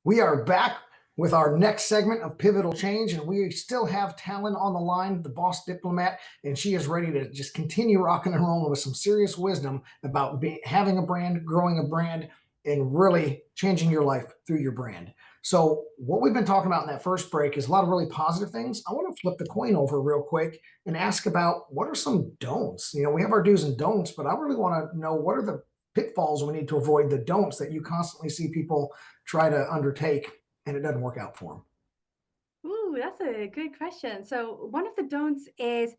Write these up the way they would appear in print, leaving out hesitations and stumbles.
We are back with our next segment of Pivotal Change, and we still have Talyn on the line, the boss diplomat, and she is ready to just continue rocking and rolling with some serious wisdom about having a brand, growing a brand, and really changing your life through your brand. So what we've been talking about in that first break is a lot of really positive things. I want to flip the coin over real quick and ask about what are some don'ts? We have our do's and don'ts, but I really want to know what are the pitfalls we need to avoid, the don'ts that you constantly see people try to undertake and it doesn't work out for them. Ooh, that's a good question. So one of the don'ts is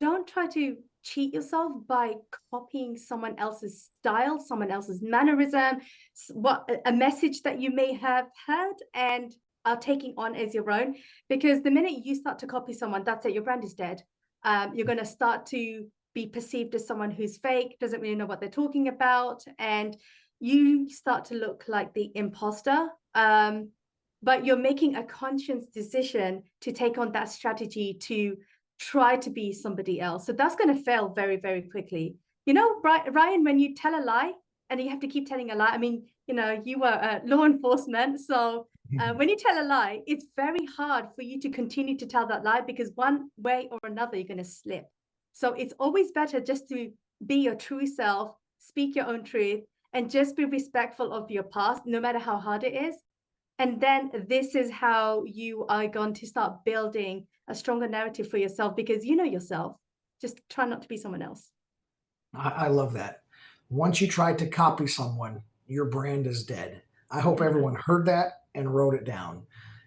don't try to cheat yourself by copying someone else's style, someone else's mannerism, what a message that you may have heard and are taking on as your own. Because the minute you start to copy someone, that's it, your brand is dead. You're going to start to be perceived as someone who's fake, doesn't really know what they're talking about, and you start to look like the imposter. But you're making a conscious decision to take on that strategy to try to be somebody else. So that's going to fail very, very quickly. Ryan, when you tell a lie and you have to keep telling a lie, I mean, you were law enforcement. So when you tell a lie, it's very hard for you to continue to tell that lie because one way or another, you're going to slip. So it's always better just to be your true self, speak your own truth, and just be respectful of your past, no matter how hard it is. And then this is how you are going to start building a stronger narrative for yourself because you know yourself. Just try not to be someone else. I love that. Once you try to copy someone, your brand is dead. I hope everyone heard that and wrote it down.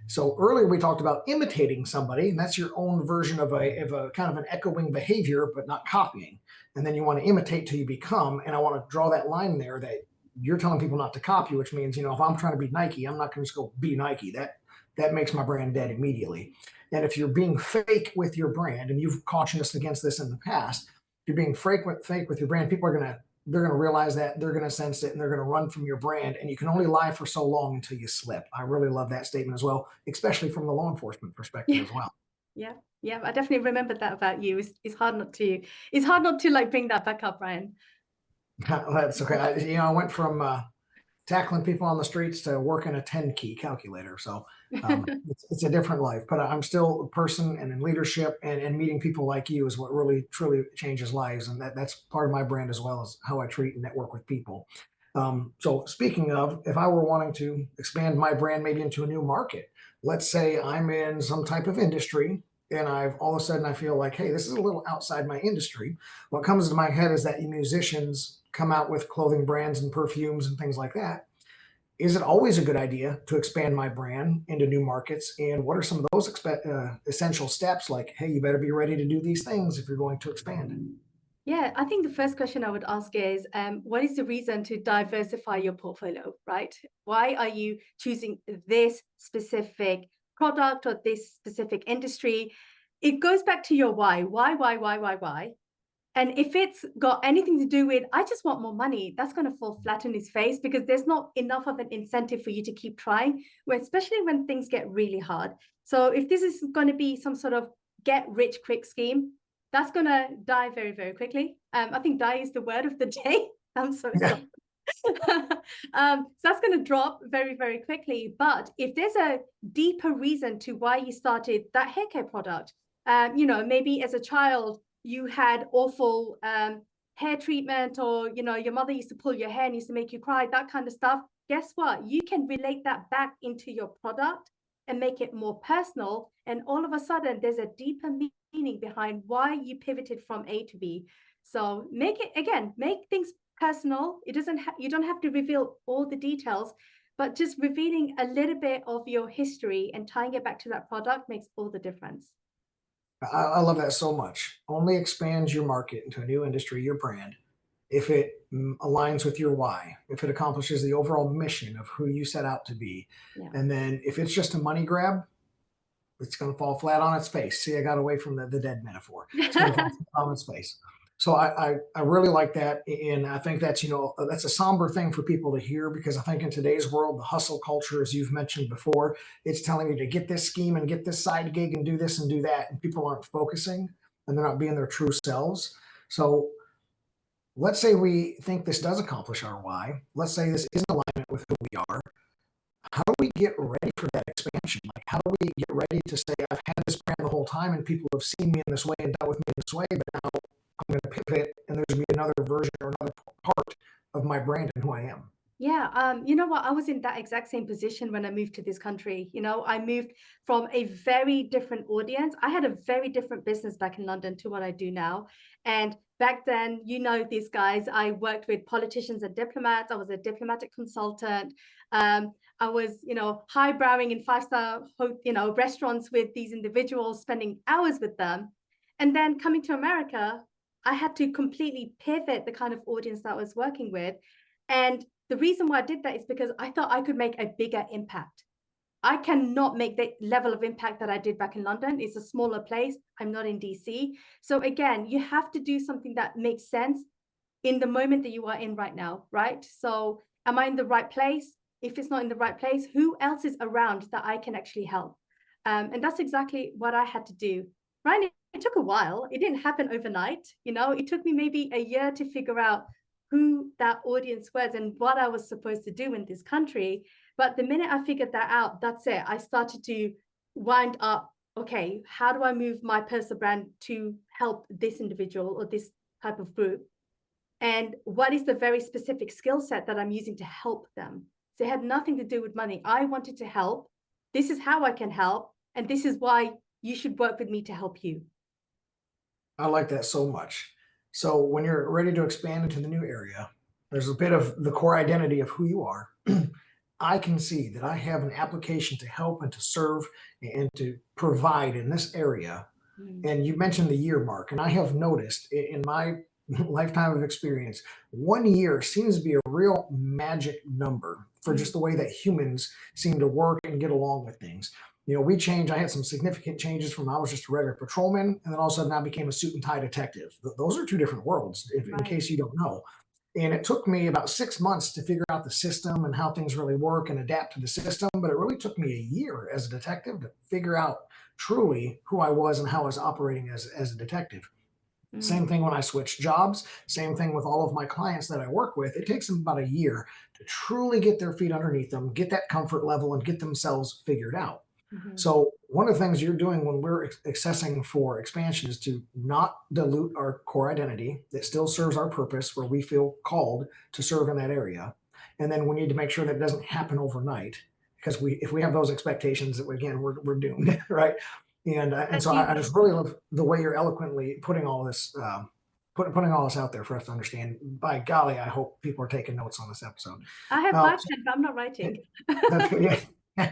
So earlier we talked about imitating somebody, and that's your own version of a kind of an echoing behavior, but not copying. And then you want to imitate till you become. And I want to draw that line there that you're telling people not to copy, which means, if I'm trying to be Nike, I'm not going to just go be Nike. That makes my brand dead immediately. And if you're being fake with your brand, and you've cautioned us against this in the past, if you're being fake with your brand, people are they're going to realize that, they're going to sense it, and they're going to run from your brand. And you can only lie for so long until you slip. I really love that statement as well, especially from the law enforcement perspective as well. Yeah, I definitely remembered that about you. It's hard not to like bring that back up, Ryan. That's okay. I went from tackling people on the streets to working a 10 key calculator. So it's a different life, but I'm still a person and in leadership and meeting people like you is what really, truly changes lives. And that's part of my brand as well as how I treat and network with people. So speaking of, if I were wanting to expand my brand maybe into a new market, let's say I'm in some type of industry and I've all of a sudden I feel like, hey, this is a little outside my industry. What comes to my head is that musicians come out with clothing brands and perfumes and things like that. Is it always a good idea to expand my brand into new markets? And what are some of those essential steps? Like, hey, you better be ready to do these things if you're going to expand. Yeah, I think the first question I would ask is, what is the reason to diversify your portfolio, right? Why are you choosing this specific product or this specific industry? It goes back to your why. Why? And if it's got anything to do with, I just want more money, that's going to fall flat on his face because there's not enough of an incentive for you to keep trying, especially when things get really hard. So if this is going to be some sort of get rich quick scheme, that's going to die very, very quickly. I think die is the word of the day. I'm so sorry. So that's going to drop very, very quickly. But if there's a deeper reason to why you started that hair care product, maybe as a child, you had awful hair treatment, or your mother used to pull your hair and used to make you cry, that kind of stuff. Guess what? You can relate that back into your product and make it more personal. And all of a sudden, there's a deeper meaning behind why you pivoted from A to B. So make things personal. You don't have to reveal all the details, but just revealing a little bit of your history and tying it back to that product makes all the difference. I love that so much. Only expand your market into a new industry, your brand, if it aligns with your why, if it accomplishes the overall mission of who you set out to be. Yeah. And then if it's just a money grab, it's going to fall flat on its face. See, I got away from the dead metaphor. It's going to fall flat on its face. So I really like that. And I think that's a somber thing for people to hear, because I think in today's world, the hustle culture, as you've mentioned before, it's telling you to get this scheme and get this side gig and do this and do that. And people aren't focusing and they're not being their true selves. So let's say we think this does accomplish our why. Let's say this is in alignment with who we are. how do we get ready for that expansion? Like, how do we get ready to say, I've had this brand the whole time and people have seen me in this way and dealt with me in this way, but now I'm going to pivot and there's going to be another version or another part of my brand and who I am. Yeah, you know what? I was in that exact same position when I moved to this country. You know, I moved from a very different audience. I had a very different business back in London to what I do now. And back then, you know, these guys, I worked with politicians and diplomats. I was a diplomatic consultant. I was, you know, highbrowing in five-star, restaurants with these individuals, spending hours with them. And then coming to America, I had to completely pivot the kind of audience that I was working with. And the reason why I did that is because I thought I could make a bigger impact. I cannot make the level of impact that I did back in London. It's a smaller place. I'm not in DC. So again, you have to do something that makes sense in the moment that you are in right now, right? So am I in the right place? If it's not in the right place, who else is around that I can actually help? And that's exactly what I had to do. Right? It took a while. It didn't happen overnight. You know, it took me maybe a year to figure out who that audience was and what I was supposed to do in this country. But the minute I figured that out, that's it. I started to wind up, okay, how do I move my personal brand to help this individual or this type of group? And what is the very specific skill set that I'm using to help them? So it had nothing to do with money. I wanted to help. This is how I can help. And this is why you should work with me to help you. I like that so much. So when you're ready to expand into the new area, there's a bit of the core identity of who you are. I can see that I have an application to help and to serve and to provide in this area. Mm. And you mentioned the year mark, and I have noticed in my lifetime of experience, 1 year seems to be a real magic number for Mm. just the way that humans seem to work and get along with things. You know, we changed. I had some significant changes from I was just a regular patrolman, and then all of a sudden I became a suit and tie detective. Those are two different worlds, in Right. case you don't know. And it took me about 6 months to figure out the system and how things really work and adapt to the system. But it really took me a year as a detective to figure out truly who I was and how I was operating as a detective. Mm. Same thing when I switch jobs. Same thing with all of my clients that I work with. It takes them about a year to truly get their feet underneath them, get that comfort level, and get themselves figured out. Mhm. So, one of the things you're doing when we're accessing for expansion is to not dilute our core identity that still serves our purpose where we feel called to serve in that area. And then we need to make sure that it doesn't happen overnight because if we have those expectations, again, we're doomed, right? And That so I you just really love the way you're eloquently putting all this putting all this out there for us to understand. By golly, I hope people are taking notes on this episode. I have Uh, five pens, but I'm not writing. that's good. Yeah,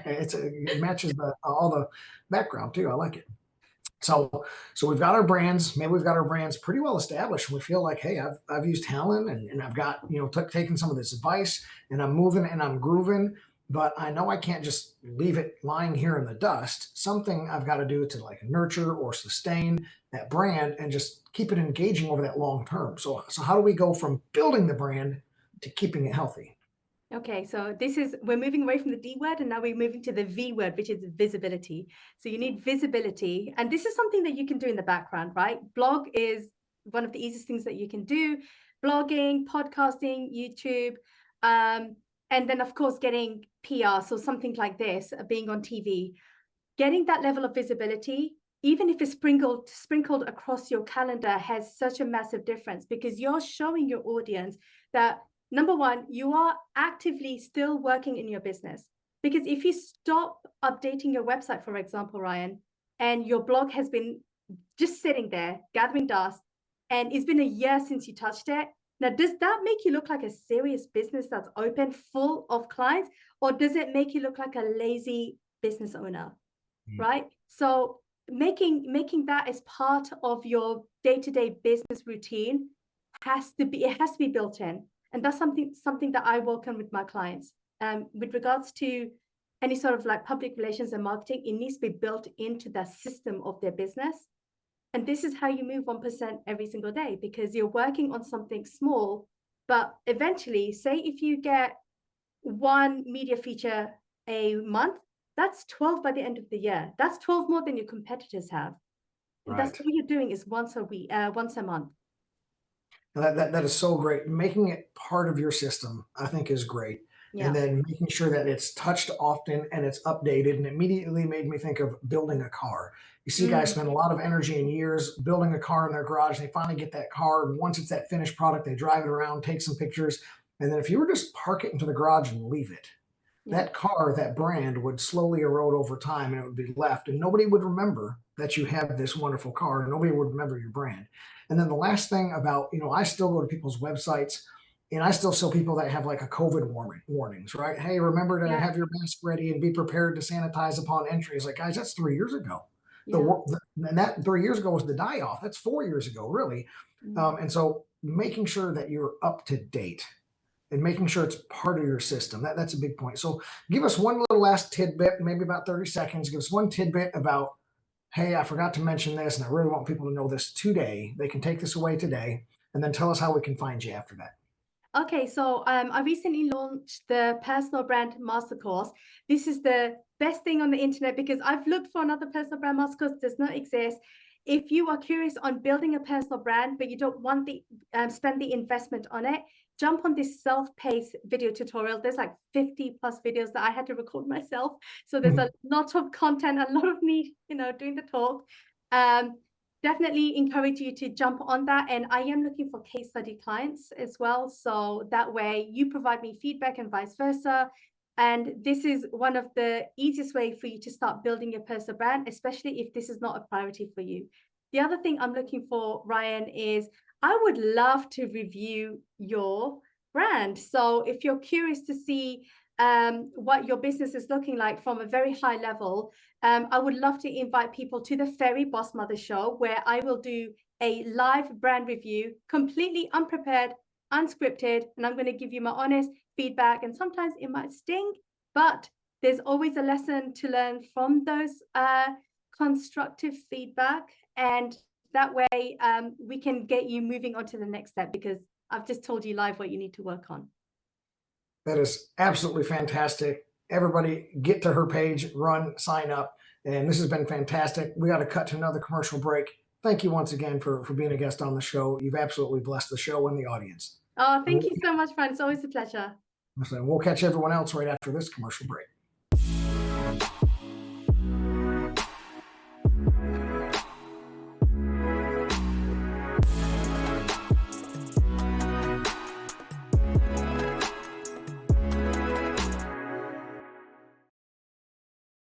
it matches all the background too. I like it. So we've got our brands. Maybe we've got our brands pretty well established. And we feel like, hey, I've used Talyn and I've got taken some of this advice and I'm moving and I'm grooving. But I know I can't just leave it lying here in the dust. Something I've got to do to like nurture or sustain that brand and just keep it engaging over that long term. So how do we go from building the brand to keeping it healthy? Okay, so we're moving away from the D word and now we're moving to the V word, which is visibility. So you need visibility. And this is something that you can do in the background, right? Blog is one of the easiest things that you can do. Blogging, podcasting, YouTube, and then of course getting PR. So something like this, being on TV, getting that level of visibility, even if it's sprinkled across your calendar, has such a massive difference because you're showing your audience that number one, you are actively still working in your business. Because if you stop updating your website, for example, Ryan, and your blog has been just sitting there gathering dust, and it's been a year since you touched it. Now, does that make you look like a serious business that's open, full of clients, or does it make you look like a lazy business owner? Right? So making that as part of your day-to-day business routine it has to be built in. And that's something that I work on with my clients. With regards to any sort of like public relations and marketing, it needs to be built into the system of their business. And this is how you move 1% every single day because you're working on something small, but eventually, say if you get one media feature a month, that's 12 by the end of the year. That's 12 more than your competitors have. That's Right. all you're doing is once a month. That is so great. Making it part of your system, I think, is great. and Yeah. then making sure that it's touched often and it's updated. And immediately made me think of building a car. You see guys Mm, spend a lot of energy and years building a car in their garage, and they finally get that car. And once it's that finished product, they drive it around, take some pictures. And then if you were just park it into the garage and leave it, yeah. that car, that brand would slowly erode over time and it would be left. And nobody would remember that you have this wonderful car. Nobody would remember your brand. And then the last thing about, I still go to people's websites and I still show people that have like a COVID warnings, right? Hey, remember to Yeah. have your mask ready and be prepared to sanitize upon entry. It's like, guys, that's 3 years ago. Yeah. And that 3 years ago was the die off. That's 4 years ago, really. Mm. And so making sure that you're up to date and making sure it's part of your system. That's a big point. So give us one little last tidbit, maybe about 30 seconds. Give us one tidbit about, hey, I forgot to mention this, and I really want people to know this today. They can take this away today, and then tell us how we can find you after that. Okay, so I recently launched the personal brand master course. This is the best thing on the internet because I've looked for another personal brand master course, does not exist. If you are curious on building a personal brand, but you don't want the spend the investment on it, jump on this self-paced video tutorial. There's like 50 plus videos that I had to record myself. So there's a Mhm. lot of content, a lot of me, doing the talk. Um, Definitely encourage you to jump on that. And I am looking for case study clients as well. So that way you provide me feedback and vice versa. And this is one of the easiest way for you to start building your personal brand, especially if this is not a priority for you. The other thing I'm looking for, Ryan, is I would love to review your brand. So if you're curious to see what your business is looking like from a very high level, I would love to invite people to the Fairy Boss Mother Show, where I will do a live brand review, completely unprepared, unscripted, and I'm going to give you my honest feedback. And sometimes it might sting, but there's always a lesson to learn from those constructive feedback. And that way we can get you moving on to the next step because I've just told you live what you need to work on. That is absolutely fantastic. Everybody get to her page, run, sign up. And this has been fantastic. We got to cut to another commercial break. Thank you once again for being a guest on the show. You've absolutely blessed the show and the audience. Oh, And thank you so much, Fran. It's always a pleasure. we'll catch everyone else right after this commercial break.